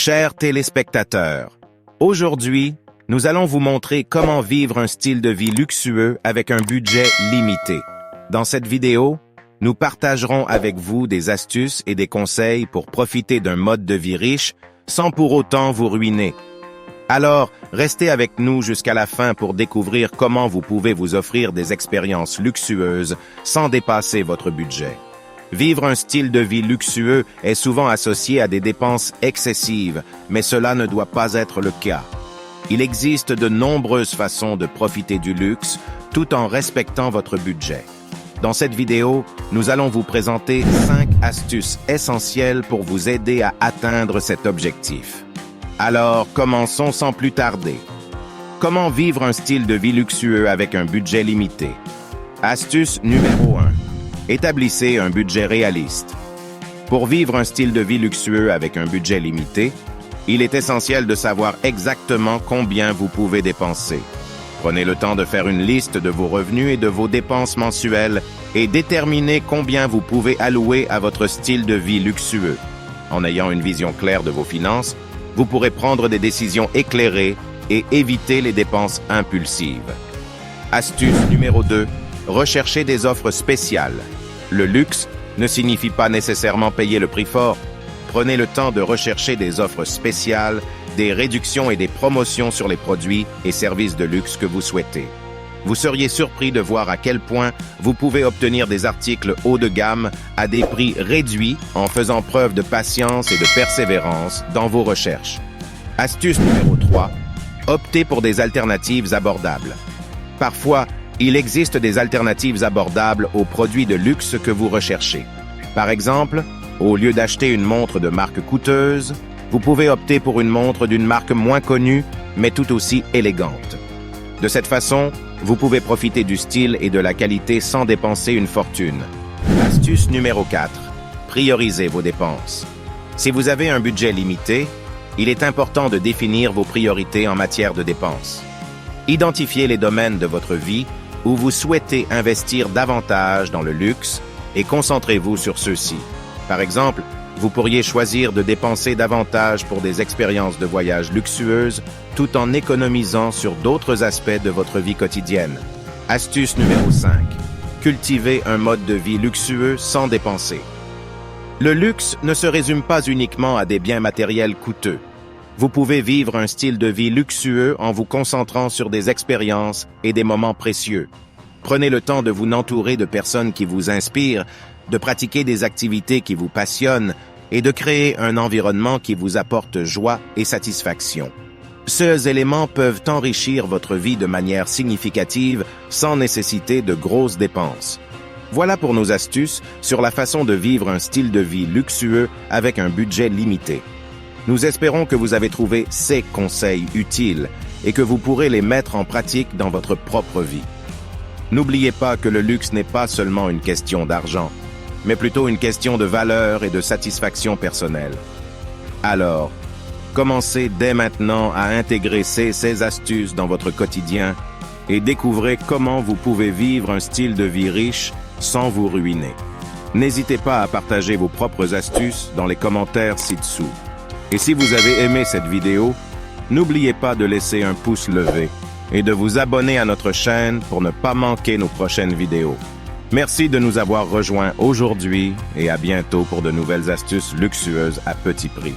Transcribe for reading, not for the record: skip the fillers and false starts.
Chers téléspectateurs, aujourd'hui, nous allons vous montrer comment vivre un style de vie luxueux avec un budget limité. Dans cette vidéo, nous partagerons avec vous des astuces et des conseils pour profiter d'un mode de vie riche sans pour autant vous ruiner. Alors, restez avec nous jusqu'à la fin pour découvrir comment vous pouvez vous offrir des expériences luxueuses sans dépasser votre budget. Vivre un style de vie luxueux est souvent associé à des dépenses excessives, mais cela ne doit pas être le cas. Il existe de nombreuses façons de profiter du luxe tout en respectant votre budget. Dans cette vidéo, nous allons vous présenter 5 astuces essentielles pour vous aider à atteindre cet objectif. Alors, commençons sans plus tarder. Comment vivre un style de vie luxueux avec un budget limité? Astuce numéro 1. Établissez un budget réaliste. Pour vivre un style de vie luxueux avec un budget limité, il est essentiel de savoir exactement combien vous pouvez dépenser. Prenez le temps de faire une liste de vos revenus et de vos dépenses mensuelles et déterminez combien vous pouvez allouer à votre style de vie luxueux. En ayant une vision claire de vos finances, vous pourrez prendre des décisions éclairées et éviter les dépenses impulsives. Astuce numéro 2. Recherchez des offres spéciales. Le luxe ne signifie pas nécessairement payer le prix fort. Prenez le temps de rechercher des offres spéciales, des réductions et des promotions sur les produits et services de luxe que vous souhaitez. Vous seriez surpris de voir à quel point vous pouvez obtenir des articles haut de gamme à des prix réduits en faisant preuve de patience et de persévérance dans vos recherches. Astuce numéro 3. Optez pour des alternatives abordables. Parfois, il existe des alternatives abordables aux produits de luxe que vous recherchez. Par exemple, au lieu d'acheter une montre de marque coûteuse, vous pouvez opter pour une montre d'une marque moins connue, mais tout aussi élégante. De cette façon, vous pouvez profiter du style et de la qualité sans dépenser une fortune. Astuce numéro 4. Priorisez vos dépenses. Si vous avez un budget limité, il est important de définir vos priorités en matière de dépenses. Identifiez les domaines de votre vie où vous souhaitez investir davantage dans le luxe et concentrez-vous sur ceux-ci. Par exemple, vous pourriez choisir de dépenser davantage pour des expériences de voyage luxueuses tout en économisant sur d'autres aspects de votre vie quotidienne. Astuce numéro 5. Cultivez un mode de vie luxueux sans dépenser. Le luxe ne se résume pas uniquement à des biens matériels coûteux. Vous pouvez vivre un style de vie luxueux en vous concentrant sur des expériences et des moments précieux. Prenez le temps de vous entourer de personnes qui vous inspirent, de pratiquer des activités qui vous passionnent et de créer un environnement qui vous apporte joie et satisfaction. Ces éléments peuvent enrichir votre vie de manière significative sans nécessiter de grosses dépenses. Voilà pour nos astuces sur la façon de vivre un style de vie luxueux avec un budget limité. Nous espérons que vous avez trouvé ces conseils utiles et que vous pourrez les mettre en pratique dans votre propre vie. N'oubliez pas que le luxe n'est pas seulement une question d'argent, mais plutôt une question de valeur et de satisfaction personnelle. Alors, commencez dès maintenant à intégrer ces astuces dans votre quotidien et découvrez comment vous pouvez vivre un style de vie riche sans vous ruiner. N'hésitez pas à partager vos propres astuces dans les commentaires ci-dessous. Et si vous avez aimé cette vidéo, n'oubliez pas de laisser un pouce levé et de vous abonner à notre chaîne pour ne pas manquer nos prochaines vidéos. Merci de nous avoir rejoints aujourd'hui et à bientôt pour de nouvelles astuces luxueuses à petit prix.